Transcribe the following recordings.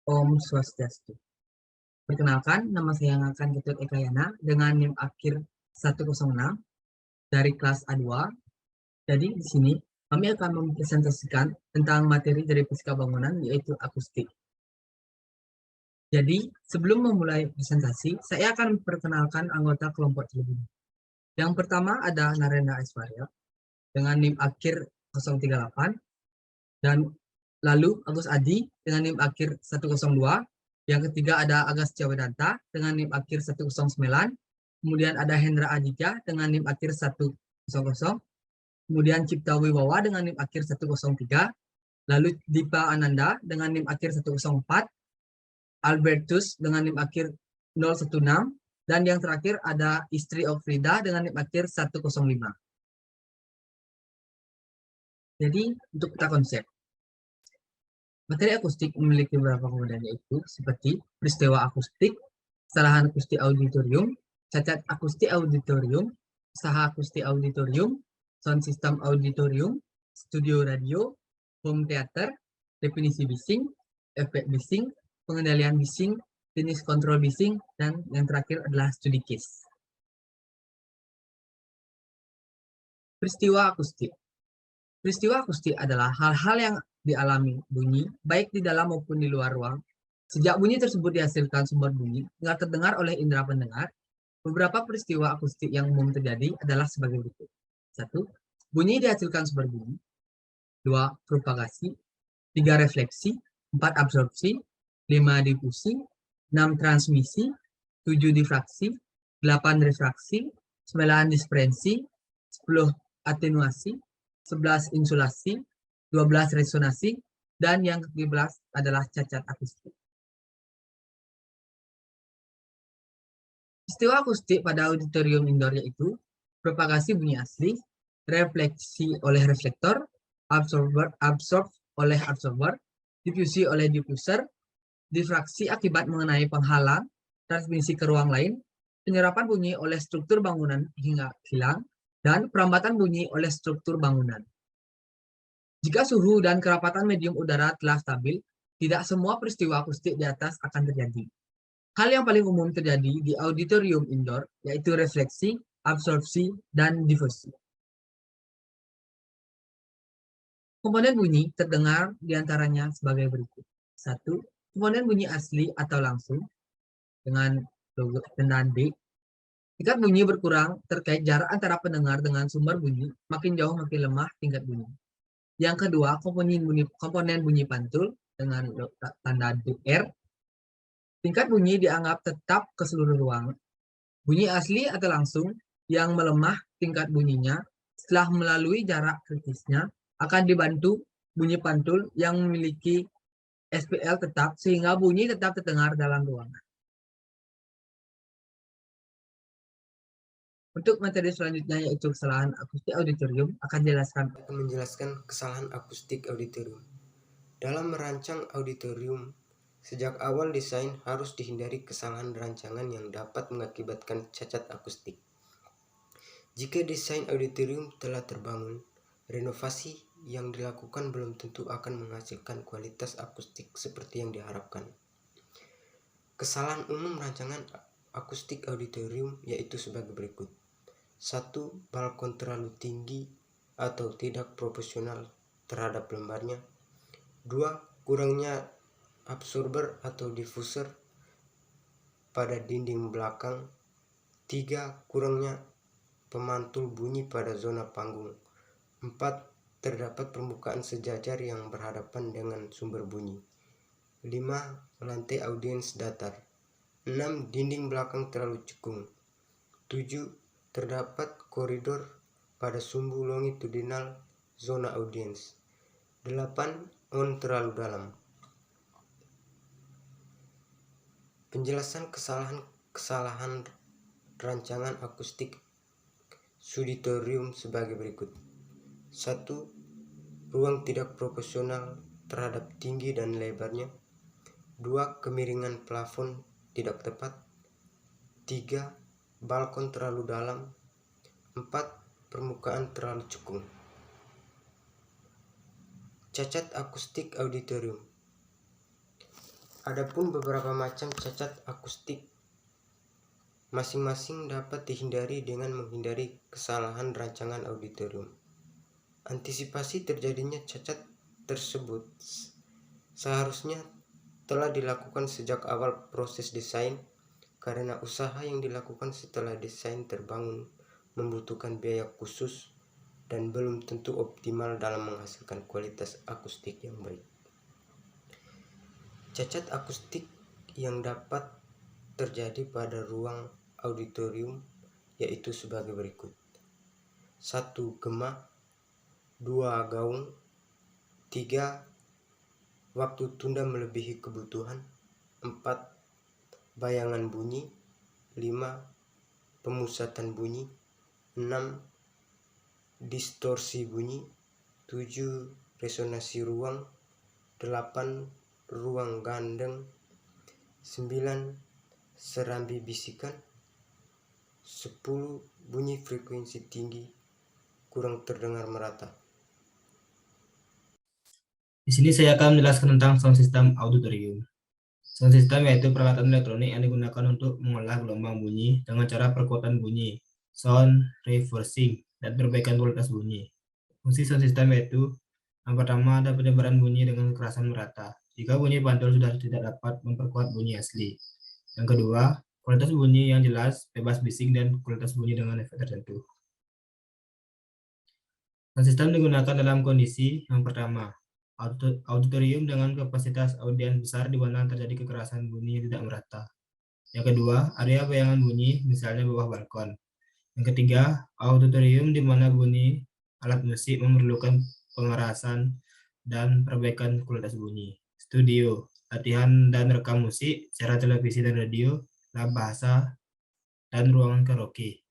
Om Swastiastu. Perkenalkan, nama saya Ngakan Ketut Ekayana dengan NIM akhir 106 dari kelas A2. Jadi di sini kami akan mempresentasikan tentang materi dari fisika bangunan yaitu akustik. Jadi sebelum memulai presentasi, saya akan memperkenalkan anggota kelompok terlebih dahulu. Yang pertama ada Narendra Aiswarya dengan NIM akhir 038 dan lalu Agus Adi dengan NIM akhir 102. Yang ketiga ada Agastya Vedanta dengan NIM akhir 109. Kemudian ada Hendra Aditya dengan NIM akhir 100. Kemudian Cipta Wibawa dengan NIM akhir 103. Lalu Dipa Ananda dengan NIM akhir 104. Albertus dengan NIM akhir 016. Dan yang terakhir ada Istri of Frida dengan NIM akhir 105. Jadi untuk kita konsep. Materi akustik memiliki beberapa komponen yaitu seperti peristiwa akustik, kesalahan akustik auditorium, cacat akustik auditorium, usaha akustik auditorium, sound system auditorium, studio radio, home theater, definisi bising, efek bising, pengendalian bising, jenis kontrol bising, dan yang terakhir adalah studi case. Peristiwa akustik. Peristiwa akustik adalah hal-hal yang dialami bunyi, baik di dalam maupun di luar ruang. Sejak bunyi tersebut dihasilkan sumber bunyi, hingga terdengar oleh indera pendengar, beberapa peristiwa akustik yang umum terjadi adalah sebagai berikut. 1. Bunyi dihasilkan sumber bunyi. 2. Propagasi. 3. Refleksi. 4. Absorpsi. 5. Difusi. 6. Transmisi. 7. Difraksi. 8. Refraksi. 9. Disperensi. 10. Atenuasi. 11 insulasi, 12 resonansi, dan yang ke-13 adalah cacat akustik. Peristiwa akustik pada auditorium indoor yaitu propagasi bunyi asli, refleksi oleh reflektor, absorb oleh absorber, difusi oleh diffuser, difraksi akibat mengenai penghalang, transmisi ke ruang lain, penyerapan bunyi oleh struktur bangunan hingga hilang, dan perambatan bunyi oleh struktur bangunan. Jika suhu dan kerapatan medium udara telah stabil, tidak semua peristiwa akustik di atas akan terjadi. Hal yang paling umum terjadi di auditorium indoor yaitu refleksi, absorpsi, dan difusi. Komponen bunyi terdengar diantaranya sebagai berikut. 1. Komponen bunyi asli atau langsung dengan logo tanda D. Tingkat bunyi berkurang terkait jarak antara pendengar dengan sumber bunyi, makin jauh makin lemah tingkat bunyi. Yang kedua, komponen bunyi pantul dengan tanda DR. Tingkat bunyi dianggap tetap ke seluruh ruang. Bunyi asli atau langsung yang melemah tingkat bunyinya setelah melalui jarak kritisnya akan dibantu bunyi pantul yang memiliki SPL tetap sehingga bunyi tetap terdengar dalam ruangan. Untuk materi selanjutnya yaitu kesalahan akustik auditorium akan menjelaskan kesalahan akustik auditorium. Dalam merancang auditorium, sejak awal desain harus dihindari kesalahan rancangan yang dapat mengakibatkan cacat akustik. Jika desain auditorium telah terbangun, renovasi yang dilakukan belum tentu akan menghasilkan kualitas akustik seperti yang diharapkan. Kesalahan umum rancangan akustik auditorium yaitu sebagai berikut. 1. Balkon terlalu tinggi atau tidak proporsional terhadap lembarnya. 2. Kurangnya absorber atau diffuser pada dinding belakang. 3. Kurangnya pemantul bunyi pada zona panggung. 4. Terdapat permukaan sejajar yang berhadapan dengan sumber bunyi. 5. Lantai audiens datar. 6. Dinding belakang terlalu cekung. 7. Terdapat koridor pada sumbu longitudinal zona audiens. 8. On terlalu dalam. Penjelasan kesalahan rancangan akustik auditorium sebagai berikut. 1. Ruang tidak proporsional terhadap tinggi dan lebarnya. 2. Kemiringan plafon tidak tepat. 3. Balkon terlalu dalam. 4. Permukaan terlalu cekung. Cacat akustik auditorium. Adapun beberapa macam cacat akustik, masing-masing dapat dihindari dengan menghindari kesalahan rancangan auditorium. Antisipasi terjadinya cacat tersebut seharusnya telah dilakukan sejak awal proses desain, karena usaha yang dilakukan setelah desain terbangun membutuhkan biaya khusus dan belum tentu optimal dalam menghasilkan kualitas akustik yang baik. Cacat akustik yang dapat terjadi pada ruang auditorium yaitu sebagai berikut. 1. Gema. 2. Gaung. 3. Waktu tunda melebihi kebutuhan. 4. Bayangan bunyi. 5. Pemusatan bunyi. 6. Distorsi bunyi. 7. Resonansi ruang. 8. Ruang gandeng. 9. Serambi bisikan. 10. Bunyi frekuensi tinggi kurang terdengar merata. Di sini saya akan menjelaskan tentang sound system auditorium. Sound system yaitu peralatan elektronik yang digunakan untuk mengolah gelombang bunyi dengan cara perkuatan bunyi, sound reversing, dan perbaikan kualitas bunyi. Fungsi sound system yaitu yang pertama ada penyebaran bunyi dengan kekerasan merata. Jika bunyi pantul sudah tidak dapat memperkuat bunyi asli. Yang kedua, kualitas bunyi yang jelas, bebas bising, dan kualitas bunyi dengan efek tertentu. Sound system digunakan dalam kondisi yang pertama, auditorium dengan kapasitas audiens besar di mana terjadi kekerasan bunyi tidak merata. Yang kedua, area bayangan bunyi, misalnya bawah balkon. Yang ketiga, auditorium di mana bunyi alat musik memerlukan pengerasan dan perbaikan kualitas bunyi. Studio, latihan dan rekam musik, siaran televisi dan radio, lab bahasa, dan ruangan karaoke.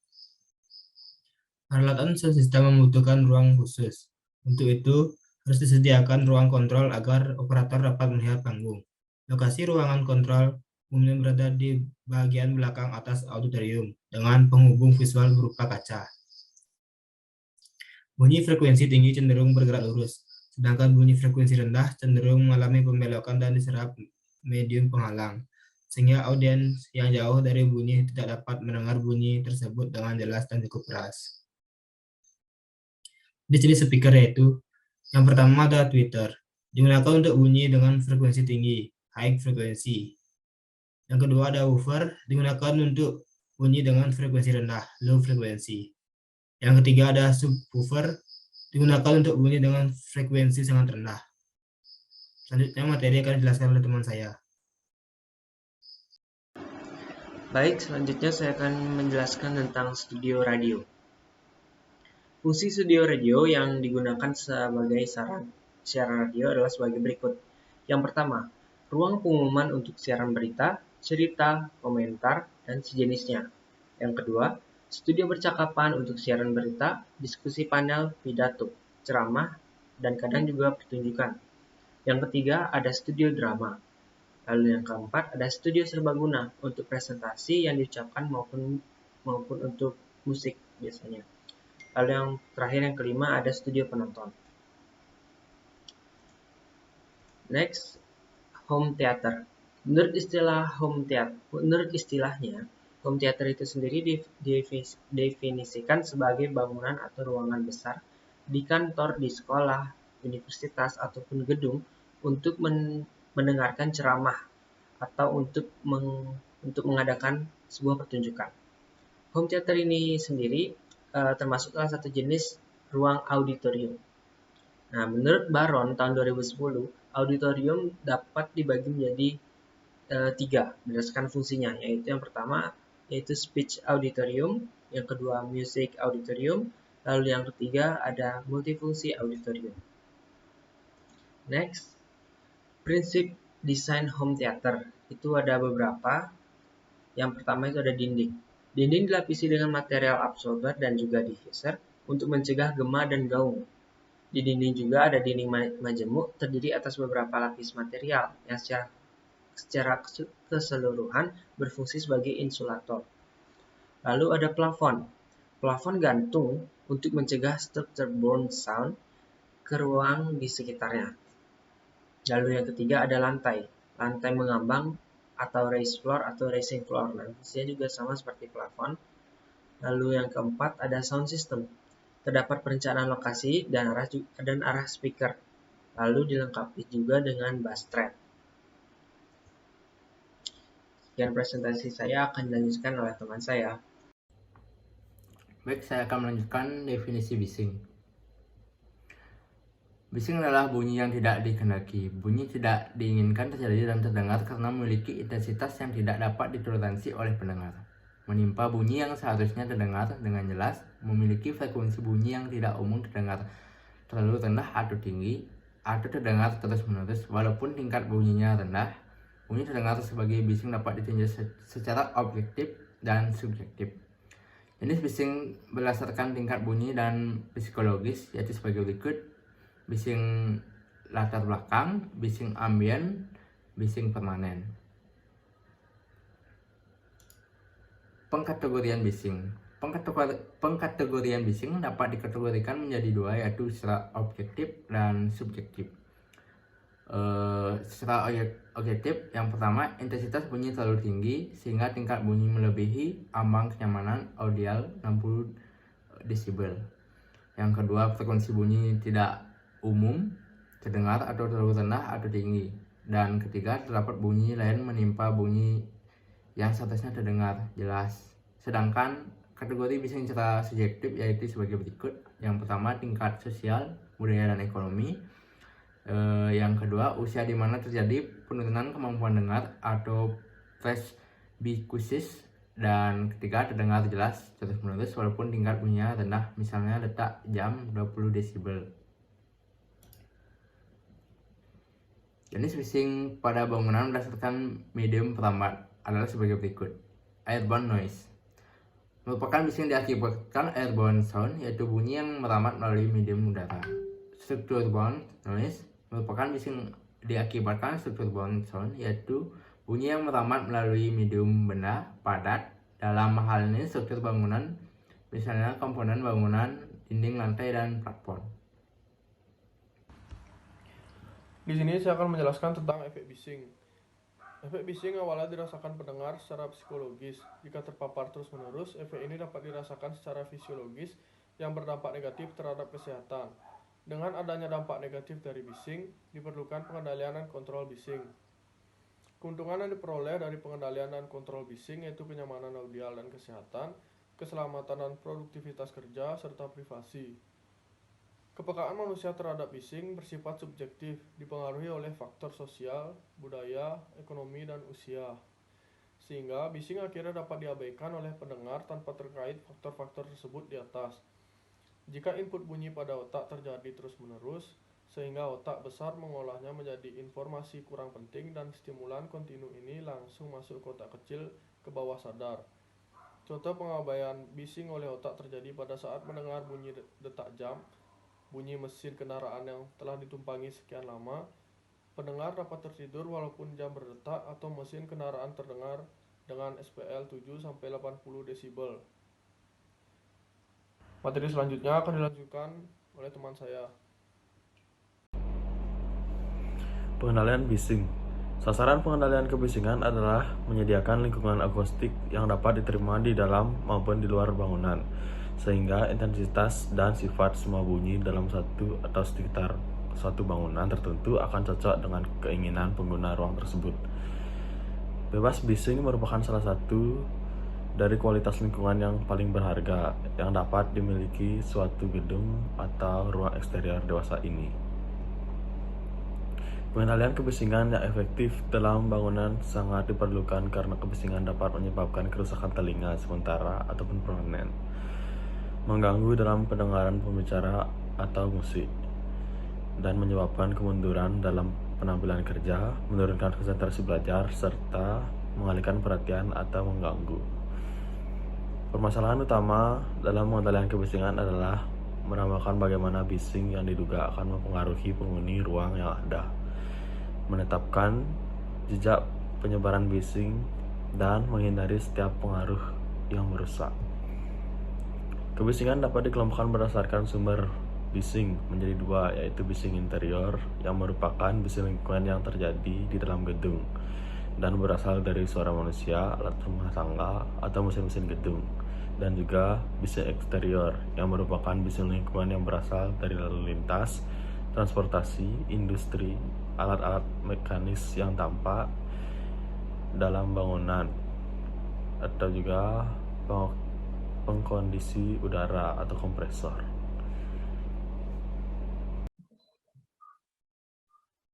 Peralatan sound system membutuhkan ruang khusus. Untuk itu, harus disediakan ruang kontrol agar operator dapat melihat panggung. Lokasi ruangan kontrol umumnya berada di bagian belakang atas auditorium dengan penghubung visual berupa kaca. Bunyi frekuensi tinggi cenderung bergerak lurus, sedangkan bunyi frekuensi rendah cenderung mengalami pembelokan dan diserap medium penghalang, sehingga audiens yang jauh dari bunyi tidak dapat mendengar bunyi tersebut dengan jelas dan cukup keras. Di sini speaker yaitu yang pertama ada tweeter, digunakan untuk bunyi dengan frekuensi tinggi, high frekuensi. Yang kedua ada woofer, digunakan untuk bunyi dengan frekuensi rendah, low frekuensi. Yang ketiga ada subwoofer, digunakan untuk bunyi dengan frekuensi sangat rendah. Selanjutnya materi akan dijelaskan oleh teman saya. Baik, selanjutnya saya akan menjelaskan tentang studio radio. Fungsi studio radio yang digunakan sebagai siaran radio adalah sebagai berikut. Yang pertama, ruang pengumuman untuk siaran berita, cerita, komentar, dan sejenisnya. Yang kedua, studio percakapan untuk siaran berita, diskusi panel, pidato, ceramah, dan kadang juga pertunjukan. Yang ketiga, ada studio drama. Lalu yang keempat, ada studio serbaguna untuk presentasi yang diucapkan maupun untuk musik biasanya. Lalu yang terakhir, yang kelima, ada studio penonton. Next, home theater. Menurut istilahnya, home theater itu sendiri definisikan sebagai bangunan atau ruangan besar di kantor, di sekolah, universitas, ataupun gedung untuk mendengarkan ceramah atau untuk mengadakan sebuah pertunjukan. Home theater ini sendiri termasuk salah satu jenis ruang auditorium. Nah, menurut Baron tahun 2010, auditorium dapat dibagi menjadi 3 berdasarkan fungsinya, yaitu yang pertama yaitu speech auditorium, yang kedua music auditorium, lalu yang ketiga ada multifungsi auditorium. Next, prinsip desain home theater itu ada beberapa. Yang pertama itu ada dinding. Dinding dilapisi dengan material absorber dan juga diffuser untuk mencegah gema dan gaung. Di dinding juga ada dinding majemuk terdiri atas beberapa lapis material yang secara keseluruhan berfungsi sebagai insulator. Lalu ada plafon. Plafon gantung untuk mencegah structure-borne sound ke ruang di sekitarnya. Lalu yang ketiga ada lantai. lantai mengambang atau raised floor atau racing floor. Nah, fungsinya juga sama seperti plafon. Lalu yang keempat ada sound system. Terdapat perencanaan lokasi dan arah speaker. Lalu dilengkapi juga dengan bass trap. Sekian presentasi saya, akan dilanjutkan oleh teman saya. Baik, saya akan melanjutkan definisi bising. Bising adalah bunyi yang tidak dikehendaki. Bunyi tidak diinginkan terjadi dan terdengar karena memiliki intensitas yang tidak dapat ditoleransi oleh pendengar. Menimpa bunyi yang seharusnya terdengar dengan jelas, memiliki frekuensi bunyi yang tidak umum terdengar terlalu rendah atau tinggi, atau terdengar terus-menerus walaupun tingkat bunyinya rendah. Bunyi terdengar sebagai bising dapat ditinjau secara objektif dan subjektif. Jenis bising berdasarkan tingkat bunyi dan psikologis yaitu sebagai berikut: bising latar belakang, bising ambien, bising permanen. Pengkategorian bising. Pengkategorian bising dapat dikategorikan menjadi dua, yaitu secara objektif dan subjektif. Secara objektif, yang pertama, intensitas bunyi terlalu tinggi sehingga tingkat bunyi melebihi ambang kenyamanan audial 60 desibel. Yang kedua, frekuensi bunyi tidak umum terdengar atau terlalu rendah atau tinggi. Dan ketiga, terdapat bunyi lain menimpa bunyi yang seharusnya terdengar jelas. Sedangkan kategori bising secara subjektif yaitu sebagai berikut: yang pertama, tingkat sosial, budaya, dan ekonomi. Yang kedua, usia di mana terjadi penurunan kemampuan dengar atau presbycusis. Dan ketiga, terdengar jelas terus-menerus walaupun tingkat bunyinya rendah, misalnya detak jam 20 desibel. Jenis bising pada bangunan berdasarkan medium perambat adalah sebagai berikut: airborne noise merupakan bising diakibatkan airborne sound, yaitu bunyi yang merambat melalui medium udara. Structure-borne noise merupakan bising diakibatkan structure-borne sound, yaitu bunyi yang merambat melalui medium benda padat. Dalam hal ini struktur bangunan, misalnya komponen bangunan, dinding, lantai, dan platform. Di sini saya akan menjelaskan tentang efek bising. Efek bising awalnya dirasakan pendengar secara psikologis. Jika terpapar terus-menerus, efek ini dapat dirasakan secara fisiologis yang berdampak negatif terhadap kesehatan. Dengan adanya dampak negatif dari bising, diperlukan pengendalian dan kontrol bising. Keuntungan yang diperoleh dari pengendalian dan kontrol bising yaitu kenyamanan audial dan kesehatan, keselamatan dan produktivitas kerja, serta privasi. Kepekaan manusia terhadap bising bersifat subjektif, dipengaruhi oleh faktor sosial, budaya, ekonomi, dan usia. Sehingga bising akhirnya dapat diabaikan oleh pendengar tanpa terkait faktor-faktor tersebut di atas. Jika input bunyi pada otak terjadi terus-menerus, sehingga otak besar mengolahnya menjadi informasi kurang penting dan stimulan kontinu ini langsung masuk ke otak kecil ke bawah sadar. Contoh pengabaian bising oleh otak terjadi pada saat mendengar bunyi detak jam, bunyi mesin kendaraan yang telah ditumpangi sekian lama. Pendengar dapat tertidur walaupun jam berdetak atau mesin kendaraan terdengar dengan SPL 7-80 desibel. Materi selanjutnya akan dilanjutkan oleh teman saya. Pengendalian bising. Sasaran pengendalian kebisingan adalah menyediakan lingkungan akustik yang dapat diterima di dalam maupun di luar bangunan, sehingga intensitas dan sifat semua bunyi dalam satu atau sekitar suatu bangunan tertentu akan cocok dengan keinginan pengguna ruang tersebut. Bebas bising merupakan salah satu dari kualitas lingkungan yang paling berharga yang dapat dimiliki suatu gedung atau ruang eksterior dewasa ini. Pengendalian kebisingan yang efektif dalam bangunan sangat diperlukan karena kebisingan dapat menyebabkan kerusakan telinga sementara ataupun permanen, mengganggu dalam pendengaran pembicara atau musik, dan menyebabkan kemunduran dalam penampilan kerja, menurunkan konsentrasi belajar, serta mengalihkan perhatian atau mengganggu. Permasalahan utama dalam pengendalian kebisingan adalah menambahkan bagaimana bising yang diduga akan mempengaruhi penghuni ruang yang ada, menetapkan jejak penyebaran bising, dan menghindari setiap pengaruh yang merusak. Kebisingan dapat dikelompokkan berdasarkan sumber bising menjadi dua, yaitu bising interior yang merupakan bising lingkungan yang terjadi di dalam gedung dan berasal dari suara manusia, alat rumah tangga, atau mesin-mesin gedung. Dan juga bising eksterior yang merupakan bising lingkungan yang berasal dari lalu lintas, transportasi, industri, alat-alat mekanis yang tampak dalam bangunan, atau juga pengkondisi udara atau kompresor.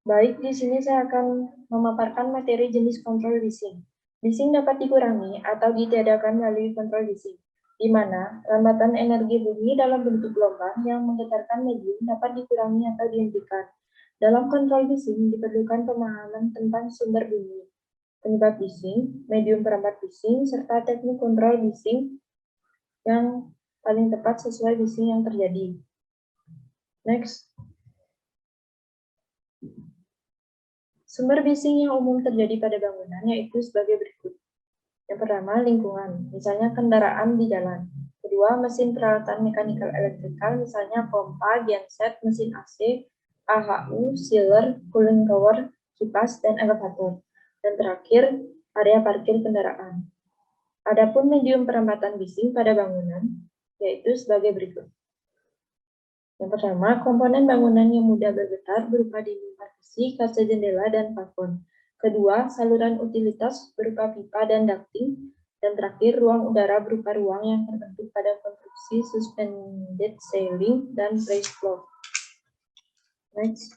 Baik, di sini saya akan memaparkan materi jenis kontrol bising. Bising dapat dikurangi atau ditiadakan melalui kontrol bising, di mana lambatan energi bunyi dalam bentuk gelombang yang menggetarkan medium dapat dikurangi atau dihentikan. Dalam kontrol bising diperlukan pemahaman tentang sumber bunyi, penyebab bising, medium perambat bising, serta teknik kontrol bising yang paling tepat sesuai bising yang terjadi. Next. Sumber bising yang umum terjadi pada bangunan yaitu sebagai berikut. Yang pertama, lingkungan, misalnya kendaraan di jalan. Kedua, mesin peralatan mekanikal elektrikal, misalnya pompa, genset, mesin AC, AHU, sealer, cooling tower, kipas, dan elevator. Dan terakhir, area parkir kendaraan. Adapun medium perambatan bising pada bangunan yaitu sebagai berikut. Yang pertama, komponen bangunan yang mudah bergetar berupa dinding partisi, kaca jendela, dan plafon. Kedua, saluran utilitas berupa pipa dan ducting. Dan terakhir, ruang udara berupa ruang yang terbentuk pada konstruksi suspended ceiling dan raised floor. Next.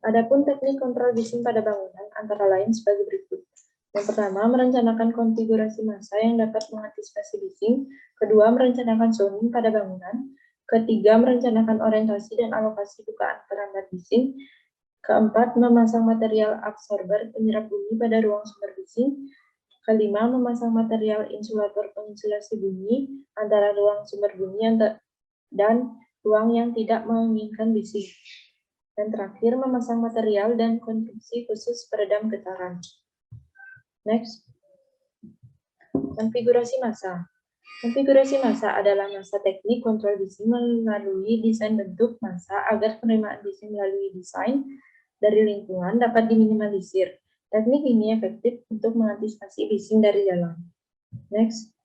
Adapun teknik kontrol bising pada bangunan antara lain sebagai berikut. Yang pertama, merencanakan konfigurasi massa yang dapat mengantisipasi bising. Kedua, merencanakan zoning pada bangunan. Ketiga, merencanakan orientasi dan alokasi bukaan perambat bising. Keempat, memasang material absorber penyerap bunyi pada ruang sumber bising. Kelima, memasang material insulator penginsulasi bunyi antara ruang sumber bunyi dan ruang yang tidak menginginkan bising. Dan terakhir, memasang material dan konstruksi khusus peredam getaran. Next. Konfigurasi massa. Konfigurasi massa adalah massa teknik kontrol bising melalui desain bentuk massa agar penerimaan bising melalui desain dari lingkungan dapat diminimalisir. Teknik ini efektif untuk mengantisipasi bising dari jalan. Next.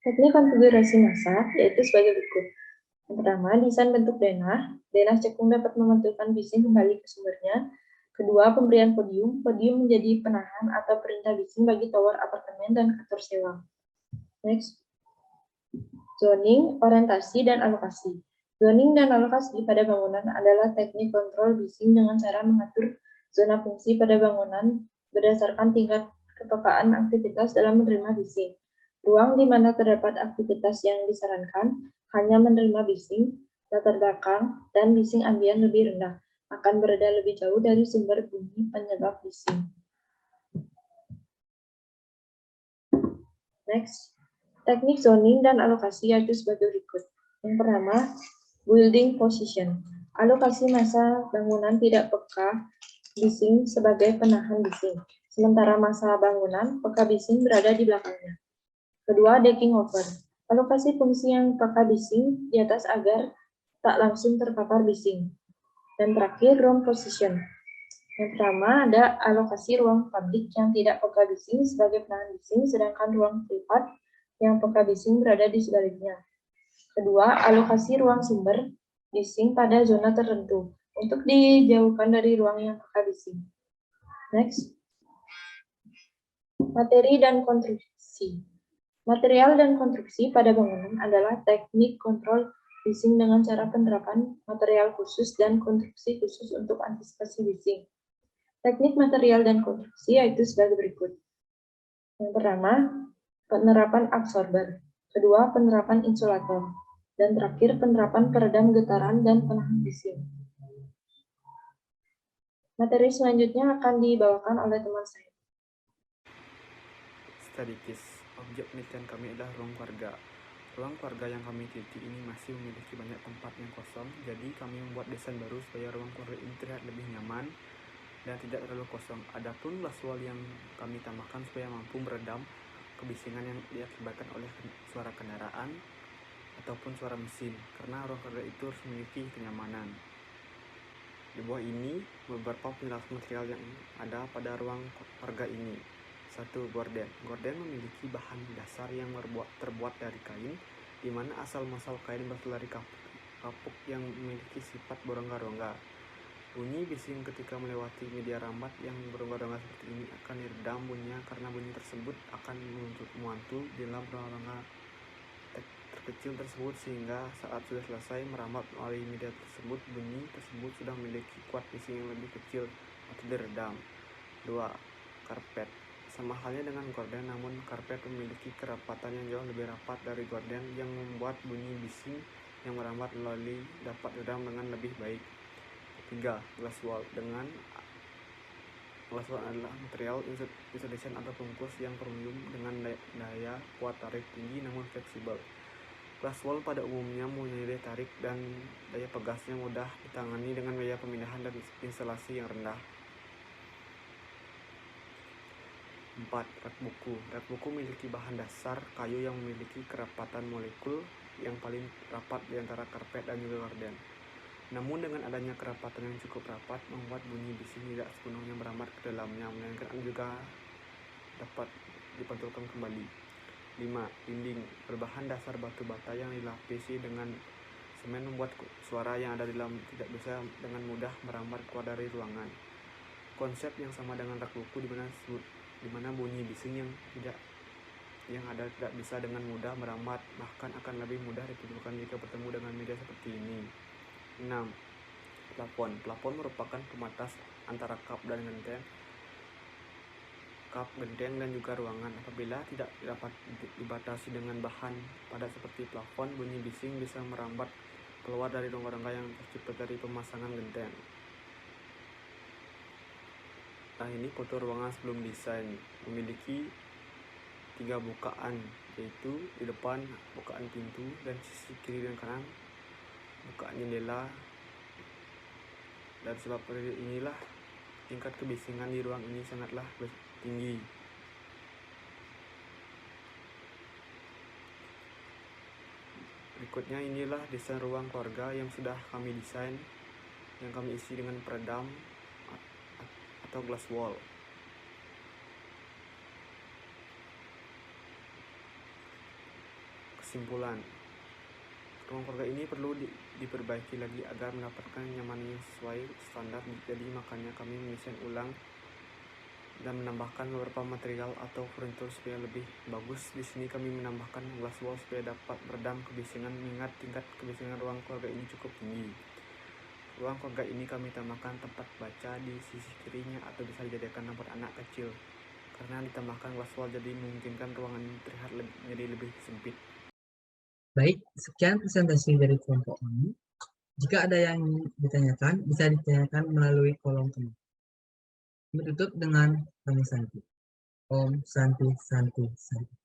Teknik konfigurasi massa yaitu sebagai berikut. Yang pertama, desain bentuk denah. Denah cekung dapat memantulkan bising kembali ke sumbernya. Kedua, pemberian podium. Podium menjadi penahan atau perintah bising bagi tower apartemen dan kantor sewa. Next. Zoning, orientasi, dan alokasi. Zoning dan alokasi pada bangunan adalah teknik kontrol bising dengan cara mengatur zona fungsi pada bangunan berdasarkan tingkat kepekaan aktivitas dalam menerima bising. Ruang di mana terdapat aktivitas yang disarankan hanya menerima bising, latar belakang, dan bising ambien lebih rendah, akan berada lebih jauh dari sumber bunyi penyebab bising. Next. Teknik zoning dan alokasi yaitu sebagai berikut. Yang pertama, building position. Alokasi massa bangunan tidak peka bising sebagai penahan bising, sementara massa bangunan peka bising berada di belakangnya. Kedua, decking over. Alokasi fungsi yang peka bising di atas agar tak langsung terpapar bising. Dan terakhir, room position. Yang pertama, ada alokasi ruang publik yang tidak peka bising sebagai penahan bising, sedangkan ruang privat yang peka bising berada di sebaliknya. Kedua, alokasi ruang sumber bising pada zona tertentu untuk dijauhkan dari ruang yang peka bising. Next. Materi dan konstruksi. Material dan konstruksi pada bangunan adalah teknik kontrol bising dengan cara penerapan material khusus dan konstruksi khusus untuk antisipasi bising. Teknik material dan konstruksi yaitu sebagai berikut. Yang pertama, penerapan absorber. Kedua, penerapan insulator. Dan terakhir, penerapan peredam getaran dan penahan bising. Materi selanjutnya akan dibawakan oleh teman saya. Study case. Objek penelitian kami adalah ruang keluarga. Ruang keluarga yang kami teliti ini masih memiliki banyak tempat yang kosong, jadi kami membuat desain baru supaya ruang keluarga ini terlihat lebih nyaman dan tidak terlalu kosong. Adapun blast wall yang kami tambahkan supaya mampu meredam kebisingan yang diakibatkan oleh suara kendaraan. ataupun suara mesin, karena ruang kerja itu harus memiliki kenyamanan. Di bawah ini beberapa penjelasan material yang ada pada ruang kerja ini. 1. Gorden. Gorden memiliki bahan dasar yang terbuat dari kain, di mana asal-muasal kain berasal dari kapuk yang memiliki sifat berongga-rongga. Bunyi bising ketika melewati media rambat yang berongga-rongga seperti ini akan diredam bunyinya, karena bunyi tersebut akan memantul di dalam rongga-rongga terkecil tersebut, sehingga saat sudah selesai merambat melalui media tersebut, bunyi tersebut sudah memiliki kuat bising yang lebih kecil atau diredam. 2. Karpet. Sama halnya dengan gorden, namun karpet memiliki kerapatan yang jauh lebih rapat dari gorden, yang membuat bunyi bising yang merambat melalui dapat diredam dengan lebih baik. 3. Glass wall. Glass wall adalah material insulation atau bungkus yang premium dengan daya kuat tarik tinggi namun fleksibel. Glass wall pada umumnya mempunyai daya tarik dan daya pegasnya mudah ditangani dengan biaya pemindahan dan instalasi yang rendah. 4. Rak buku. Rak buku memiliki bahan dasar kayu yang memiliki kerapatan molekul yang paling rapat di antara karpet dan juga gorden. Namun dengan adanya kerapatan yang cukup rapat membuat bunyi bising tidak sepenuhnya merambat ke dalamnya, melainkan juga dapat dipantulkan kembali. 5. Dinding. Berbahan dasar batu bata yang dilapisi dengan semen membuat suara yang ada di dalam tidak bisa dengan mudah merambat keluar dari ruangan. Konsep yang sama dengan rak buku di mana bunyi bising yang ada tidak bisa dengan mudah merambat, bahkan akan lebih mudah ditimbulkan jika bertemu dengan media seperti ini. 6. Plafon. Plafon merupakan pembatas antara kap genteng dan juga ruangan. Apabila tidak dapat dibatasi dengan bahan padat seperti plafon, bunyi bising bisa merambat keluar dari rongga-rongga yang tercipta dari pemasangan genteng. Nah, ini foto ruangan sebelum desain. Memiliki 3 bukaan, yaitu di depan bukaan pintu dan sisi kiri dan kanan bukaan jendela. Dan sebab inilah tingkat kebisingan di ruang ini sangatlah tinggi. Berikutnya inilah desain ruang keluarga yang sudah kami desain, yang kami isi dengan peredam atau glass wall. Kesimpulan, ruang keluarga ini perlu diperbaiki lagi agar mendapatkan nyaman yang sesuai standar. Jadi makanya kami mendesain ulang dan menambahkan beberapa material atau furniture supaya lebih bagus. Di sini kami menambahkan glass wall supaya dapat meredam kebisingan, mengingat tingkat kebisingan ruang keluarga ini cukup tinggi. Ruang keluarga ini kami tambahkan tempat baca di sisi kirinya atau bisa dijadikan tempat anak kecil. Karena ditambahkan glass wall jadi memungkinkan ruangan ini terlihat menjadi lebih sempit. Baik, sekian presentasi dari kelompok kami. Jika ada yang ditanyakan, bisa ditanyakan melalui kolom komentar. Kami tutup dengan kami santi. Om Santi Santi Santi.